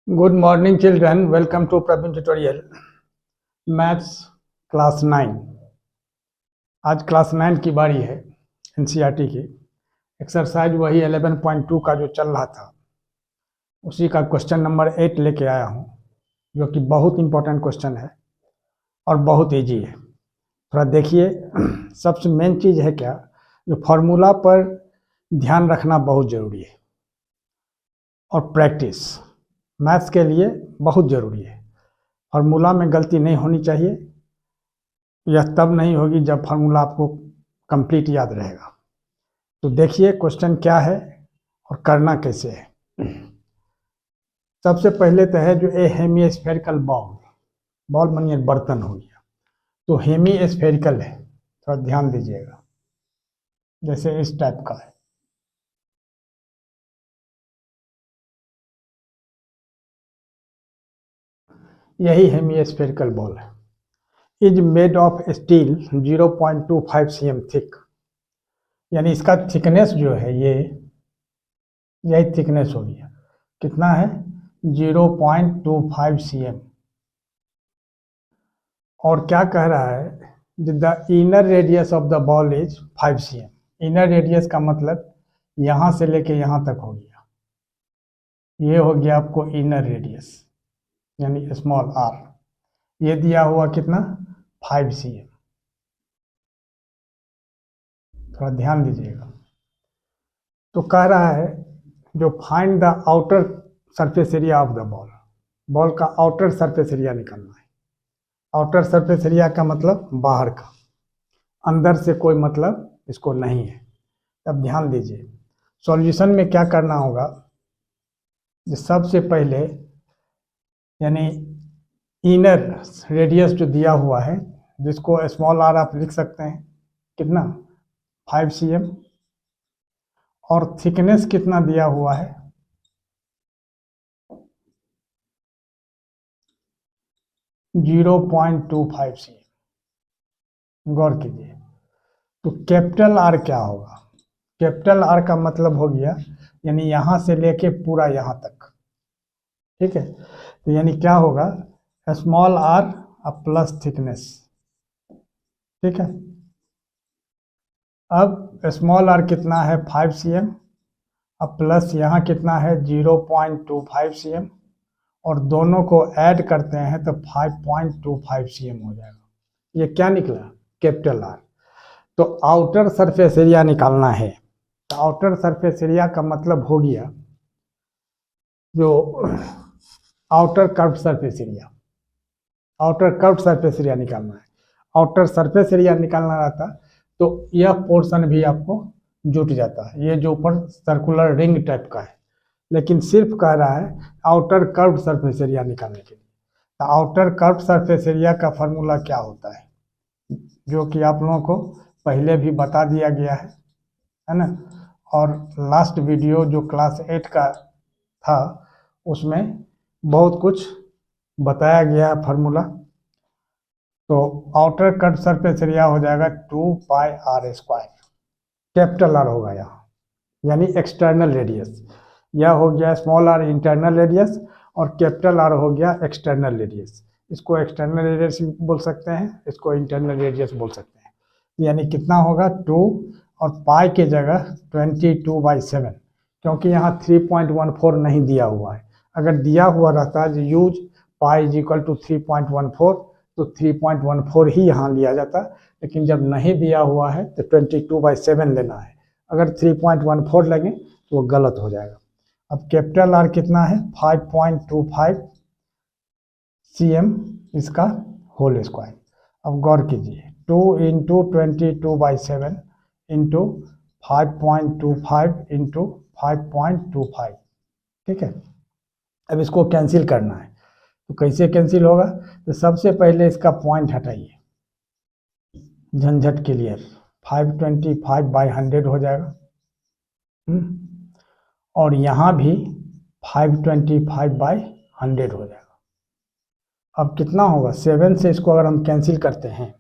Good morning children, welcome to Praveen Tutorial. Maths class 9। आज class 9 की बारी है एनसीईआरटी की। एक्सरसाइज वही 11.2 का जो चल रहा था उसी का क्वेश्चन नंबर 8 लेके आया हूँ, जो कि बहुत इंपॉर्टेंट क्वेश्चन है और बहुत इजी है। थोड़ा देखिए, सबसे मेन चीज़ है क्या, जो फार्मूला पर ध्यान रखना बहुत ज़रूरी है और प्रैक्टिस मैथ्स के लिए बहुत ज़रूरी है। फार्मूला में गलती नहीं होनी चाहिए। यह तब नहीं होगी जब फार्मूला आपको कंप्लीट याद रहेगा। तो देखिए क्वेश्चन क्या है और करना कैसे है। सबसे पहले तो है जो ए हेमी स्फेरिकल बॉल मानिए बर्तन हो गया, तो हेमी स्फेरिकल है, थोड़ा ध्यान दीजिएगा, जैसे इस टाइप का है। यही हेमी स्फेरिकल बॉल है। Is made of steel 0.25 cm thick, यानी इसका थिकनेस जो है यही थिकनेस हो गया। कितना है? 0.25 cm। और क्या कह रहा है, the inner radius of the ball is 5 cm। Inner radius का मतलब यहाँ से लेके यहाँ तक हो गया। ये हो गया आपको इनर रेडियस, यानी स्मॉल आर। ये दिया हुआ कितना? 5 cm। थोड़ा ध्यान दीजिएगा। तो कह रहा है जो find the outer surface area of the ball का आउटर सरफेस एरिया निकालना है। आउटर सरफेस एरिया का मतलब बाहर का, अंदर से कोई मतलब इसको नहीं है। अब ध्यान दीजिए, सॉल्यूशन में क्या करना होगा, सबसे पहले यानी इनर रेडियस जो दिया हुआ है, जिसको स्मॉल आर आप लिख सकते हैं, कितना? 5 cm। और थिकनेस कितना दिया हुआ है? 0.25 cm। गौर कीजिए। तो कैपिटल आर क्या होगा? कैपिटल आर का मतलब हो गया यानी यहां से लेके पूरा यहां तक, ठीक है। तो यानी क्या होगा, स्मॉल आर प्लस थिकनेस, ठीक है। अब स्मॉल आर कितना है? 5 cm। अब प्लस यहाँ कितना है? 0.25 cm। और दोनों को ऐड करते हैं तो 5.25 cm हो जाएगा। ये क्या निकला? Capital R. तो आउटर सरफेस एरिया निकालना है। तो आउटर सरफेस एरिया का मतलब हो गया जो outer curved surface area. Outer curved surface area निकालना है। आउटर सरफेस एरिया निकालना रहता तो यह पोर्शन भी आपको जुट जाता है, ये जो ऊपर सर्कुलर रिंग टाइप का है। लेकिन सिर्फ कह रहा है आउटर कर्व्ड सरफेस एरिया निकालने के लिए। तो आउटर कर्व्ड सरफेस एरिया का फॉर्मूला क्या होता है, जो कि आप लोगों को पहले भी बता दिया गया है ना। और लास्ट वीडियो जो क्लास 8 का था उसमें बहुत कुछ बताया गया है फार्मूला। तो आउटर कट सरफेस एरिया हो जाएगा 2πr²। कैपिटल आर होगा यहाँ, यानी एक्सटर्नल रेडियस। यह हो गया स्मॉल आर इंटरनल रेडियस और कैपिटल आर हो गया एक्सटर्नल रेडियस। इसको एक्सटर्नल रेडियस बोल सकते हैं, इसको इंटरनल रेडियस बोल सकते हैं। यानी कितना होगा? 2 और पाई के जगह 22/7, क्योंकि यहाँ 3.14 नहीं दिया हुआ है। अगर दिया हुआ रहता है use pi is equal to 3.14 तो 3.14 ही यहाँ लिया जाता। लेकिन जब नहीं दिया हुआ है तो 22/7 लेना है। अगर 3.14 लेंगे तो वो गलत हो जाएगा। अब कैपिटल आर कितना है? 5.25 cm इसका होल स्क्वायर। अब गौर कीजिए, 2 इंटू 22/7 इंटू 5.25 इंटू 5.25, ठीक है। अब इसको कैंसिल करना है, तो कैसे कैंसिल होगा? तो सबसे पहले इसका पॉइंट हटाइए, झंझट क्लियर। 525/100 हो जाएगा। और यहाँ भी 525/100 हो जाएगा। अब कितना होगा? 7 से इसको अगर हम कैंसिल करते हैं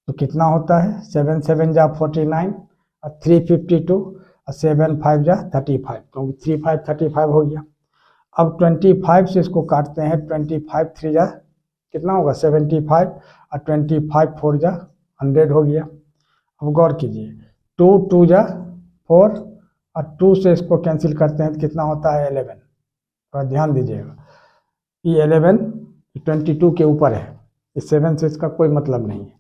तो कितना होता है? 7 7 जा 49 और 352 और 7 5 जा 35, क्योंकि 35 35 हो गया। अब 25 से इसको काटते हैं, 25 3 जा कितना होगा 75 और 25 4 जा 100 हो गया। अब गौर कीजिए 2 2 जा 4 और 2 से इसको कैंसिल करते हैं तो कितना होता है 11। थोड़ा ध्यान दीजिएगा, ये 11 22 के ऊपर है, इस 7 से इसका कोई मतलब नहीं है।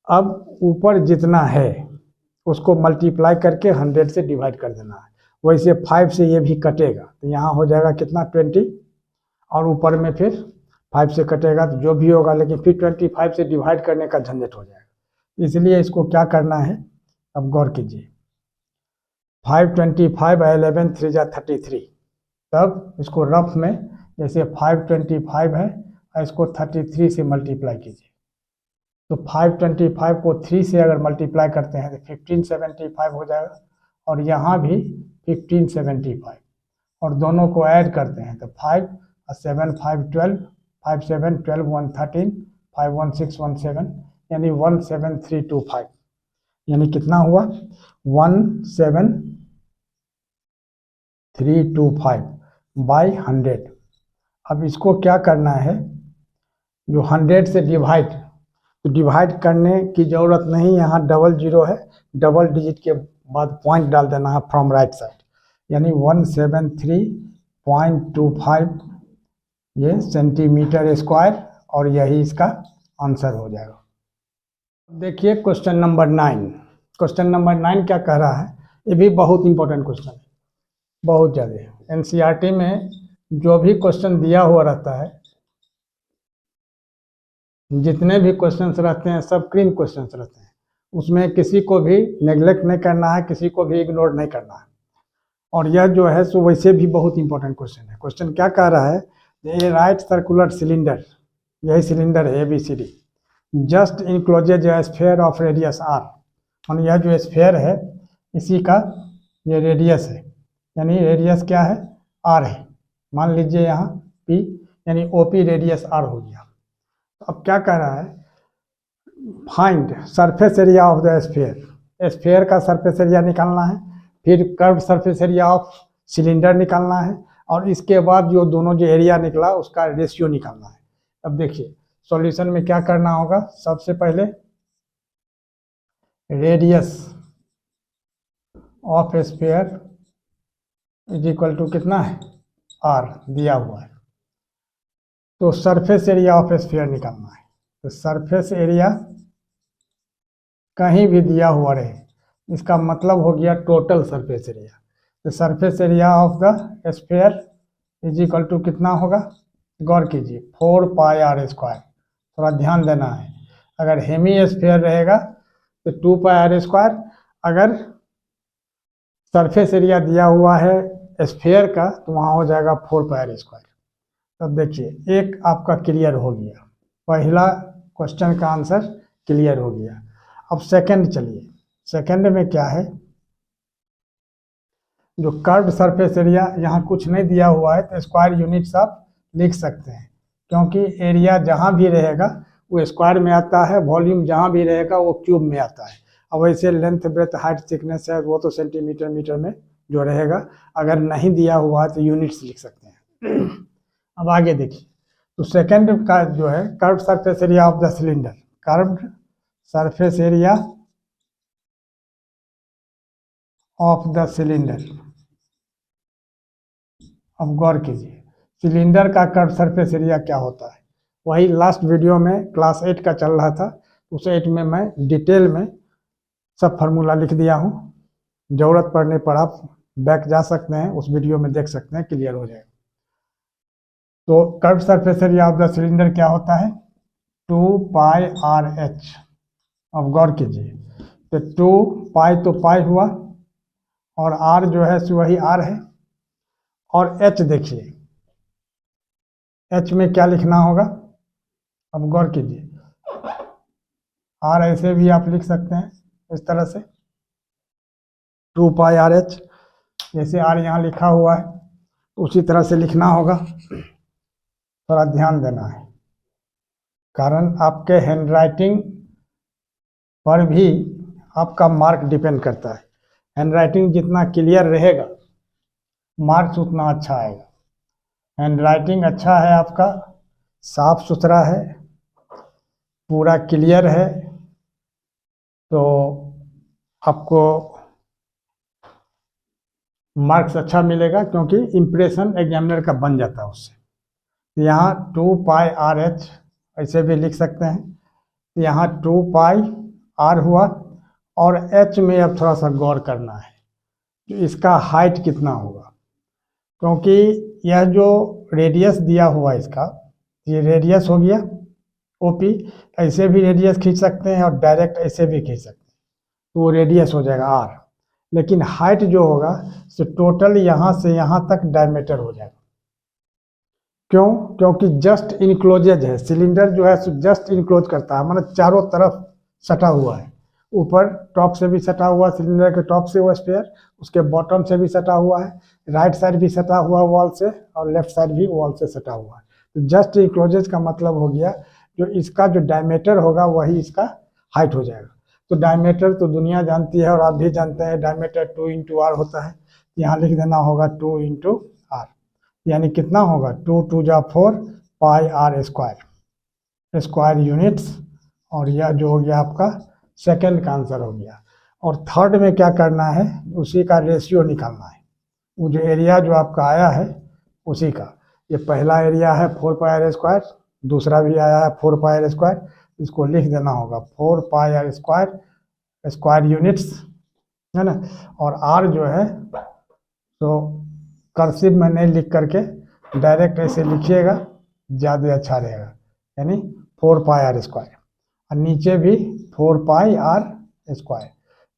अब ऊपर जितना है उसको मल्टीप्लाई करके 100 से डिवाइड कर देना है। वैसे 5 से ये भी कटेगा तो यहाँ हो जाएगा कितना 20 और ऊपर में फिर 5 से कटेगा तो जो भी होगा, लेकिन फिर 25 से डिवाइड करने का झंझट हो जाएगा। इसलिए इसको क्या करना है, अब गौर कीजिए 5 25 11 3 जा 33, तब इसको रफ में जैसे 5 25 है और इसको 33 से मल्टीप्लाई कीजिए तो 5 25 को 3 से अगर मल्टीप्लाई करते हैं तो 1575 हो जाएगा और यहाँ भी 1575 और दोनों को ऐड करते हैं तो 5 और 7 5 12 5 7 12 1 13 5 1 6 1 7 यानी 17325, यानी कितना हुआ 17325 बाई 100। अब इसको क्या करना है, जो 100 से डिवाइड, तो डिवाइड करने की ज़रूरत नहीं, यहाँ डबल जीरो है, डबल डिजिट के बाद पॉइंट डाल देना है फ्रॉम राइट साइड, यानी 173.25 ये सेंटीमीटर स्क्वायर और यही इसका आंसर हो जाएगा। देखिए क्वेश्चन नंबर 9। क्वेश्चन नंबर 9 क्या कह रहा है, ये भी बहुत इंपॉर्टेंट क्वेश्चन है, बहुत ज़्यादा। एनसीईआरटी में जो भी क्वेश्चन दिया हुआ रहता है, जितने भी क्वेश्चंस रहते हैं सब क्रीम क्वेश्चंस रहते हैं, उसमें किसी को भी नेग्लेक्ट नहीं करना है, किसी को भी इग्नोर नहीं करना है। और यह जो है सो वैसे भी बहुत इंपॉर्टेंट क्वेश्चन है। क्वेश्चन क्या कह रहा है, ये राइट सर्कुलर सिलेंडर, यही सिलेंडर है ABCD, just encloses a sphere of radius R, और यह जो स्फीयर है इसी का ये रेडियस है, यानी रेडियस क्या है R है, मान लीजिए यहाँ P, यानी OP रेडियस R हो गया। अब क्या कह रहा है, find surface area of the sphere, sphere का सरफेस एरिया निकालना है, फिर curve surface area of cylinder निकालना है, और इसके बाद जो दोनों जो एरिया निकला उसका रेशियो निकालना है। अब देखिए सॉल्यूशन में क्या करना होगा, सबसे पहले radius of sphere is equal to कितना है R दिया हुआ है, तो सरफेस एरिया ऑफ स्फीयर निकालना है। तो सरफेस एरिया कहीं भी दिया हुआ रहे, इसका मतलब हो गया टोटल सरफेस एरिया। तो surface area of the sphere is equal to कितना होगा, गौर कीजिए 4 पाई R स्क्वायर। थोड़ा ध्यान देना है, अगर हेमी स्फीयर रहेगा तो 2 पाई R स्क्वायर, अगर सरफेस एरिया दिया हुआ है स्फीयर का तो वहाँ हो जाएगा 4 पाई R स्क्वायर। तब देखिए एक आपका क्लियर हो गया, पहला क्वेश्चन का आंसर क्लियर हो गया। अब सेकंड चलिए, सेकंड में क्या है, जो कर्व्ड सरफेस एरिया, यहाँ कुछ नहीं दिया हुआ है तो स्क्वायर यूनिट्स आप लिख सकते हैं, क्योंकि एरिया जहाँ भी रहेगा वो स्क्वायर में आता है, वॉल्यूम जहाँ भी रहेगा वो क्यूब में आता है। अब वैसे लेंथ ब्रेथ हाइट थिकनेस है वो तो सेंटीमीटर मीटर में जो रहेगा, अगर नहीं दिया हुआ है तो यूनिट्स लिख सकते हैं। अब आगे देखिए, तो सेकंड का जो है curved surface area of the cylinder, curved surface area of the cylinder. अब गौर कीजिए सिलेंडर का कर्व सरफेस एरिया क्या होता है, वही लास्ट वीडियो में क्लास 8 का चल रहा था, उस 8 में मैं डिटेल में सब फार्मूला लिख दिया हूँ, ज़रूरत पड़ने पर आप बैक जा सकते हैं, उस वीडियो में देख सकते हैं, क्लियर हो जाएगा। तो curve surface area of the cylinder क्या होता है 2 पाई RH। अब गौर कीजिए तो 2 पाई तो पाई हुआ और R जो है सो वही R है, और H देखिए H में क्या लिखना होगा, अब गौर कीजिए R ऐसे भी आप लिख सकते हैं इस तरह से 2 पाई RH, जैसे R यहाँ लिखा हुआ है उसी तरह से लिखना होगा। थोड़ा ध्यान देना है, कारण आपके हैंडराइटिंग पर भी आपका मार्क डिपेंड करता है। हैंडराइटिंग जितना क्लियर रहेगा मार्क्स उतना अच्छा आएगा। हैंड राइटिंग अच्छा है आपका, साफ सुथरा है, पूरा क्लियर है, तो आपको मार्क्स अच्छा मिलेगा, क्योंकि इम्प्रेशन एग्जामिनर का बन जाता है उससे। यहाँ 2πRH ऐसे भी लिख सकते हैं, यहाँ 2πR हुआ, और H में अब थोड़ा सा गौर करना है, तो इसका हाइट कितना होगा, क्योंकि यह जो रेडियस दिया हुआ है इसका, ये रेडियस हो गया OP, ऐसे भी रेडियस खींच सकते हैं और डायरेक्ट ऐसे भी खींच सकते हैं, तो वो रेडियस हो जाएगा R। लेकिन हाइट जो होगा सो टोटल यहाँ से यहाँ तक डायमीटर हो जाएगा। क्यों? क्योंकि जस्ट इनक्लोजेज है, सिलेंडर जो है जस्ट इनक्लोज करता है, मतलब चारों तरफ सटा हुआ है, ऊपर टॉप से भी सटा हुआ, सिलेंडर के टॉप से वो स्पेयर, उसके बॉटम से भी सटा हुआ है, राइट साइड भी सटा हुआ वॉल से, और लेफ्ट साइड भी वॉल से सटा हुआ है। तो जस्ट इनक्लोजेज का मतलब हो गया जो इसका जो डायमीटर होगा वही इसका हाइट हो जाएगा। तो डायमीटर तो दुनिया जानती है और आप भी जानते हैं, डायमीटर 2 × R होता है। यहाँ लिख देना होगा 2 × R, यानी कितना होगा 2 × 2 = 4 πr² स्क्वायर यूनिट्स। और यह जो हो गया आपका सेकंड का आंसर हो गया। और थर्ड में क्या करना है, उसी का रेशियो निकालना है, वो जो एरिया जो आपका आया है उसी का। ये पहला एरिया है 4πr², दूसरा भी आया है 4πr², इसको लिख देना होगा 4πr² स्क्वायर यूनिट्स, है ना। और R जो है तो कर्सिव में नहीं लिख करके डायरेक्ट ऐसे लिखिएगा, ज़्यादा अच्छा रहेगा, यानी 4πr², और नीचे भी 4πr²।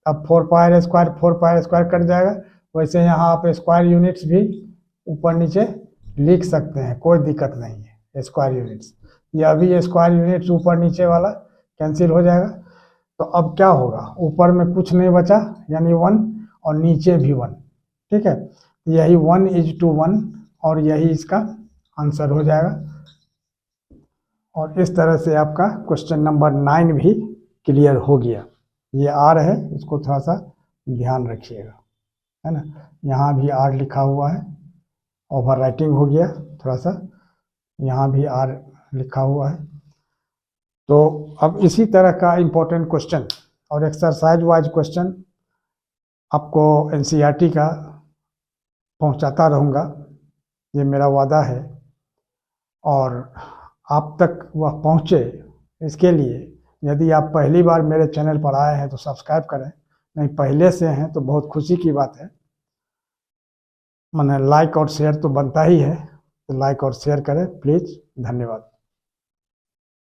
अब 4πr² कट जाएगा, वैसे यहाँ आप स्क्वायर यूनिट्स भी ऊपर नीचे लिख सकते हैं, कोई दिक्कत नहीं है। स्क्वायर यूनिट्स, यह भी स्क्वायर यूनिट्स ऊपर नीचे वाला कैंसिल हो जाएगा। तो अब क्या होगा, ऊपर में कुछ नहीं बचा, यानी 1, और नीचे भी 1, ठीक है। यही 1:1, और यही इसका आंसर हो जाएगा। और इस तरह से आपका क्वेश्चन नंबर 9 भी क्लियर हो गया। ये R है, इसको थोड़ा सा ध्यान रखिएगा, है ना। यहाँ भी R लिखा हुआ है, ओवर राइटिंग हो गया थोड़ा सा, यहाँ भी R लिखा हुआ है। तो अब इसी तरह का इम्पोर्टेंट क्वेश्चन और एक्सरसाइज वाइज क्वेश्चन आपको NCERT का पहुंचाता रहूँगा, ये मेरा वादा है। और आप तक वह पहुँचे, इसके लिए यदि आप पहली बार मेरे चैनल पर आए हैं तो सब्सक्राइब करें, नहीं पहले से हैं तो बहुत खुशी की बात है। माने लाइक और शेयर तो बनता ही है, तो लाइक और शेयर करें प्लीज़। धन्यवाद।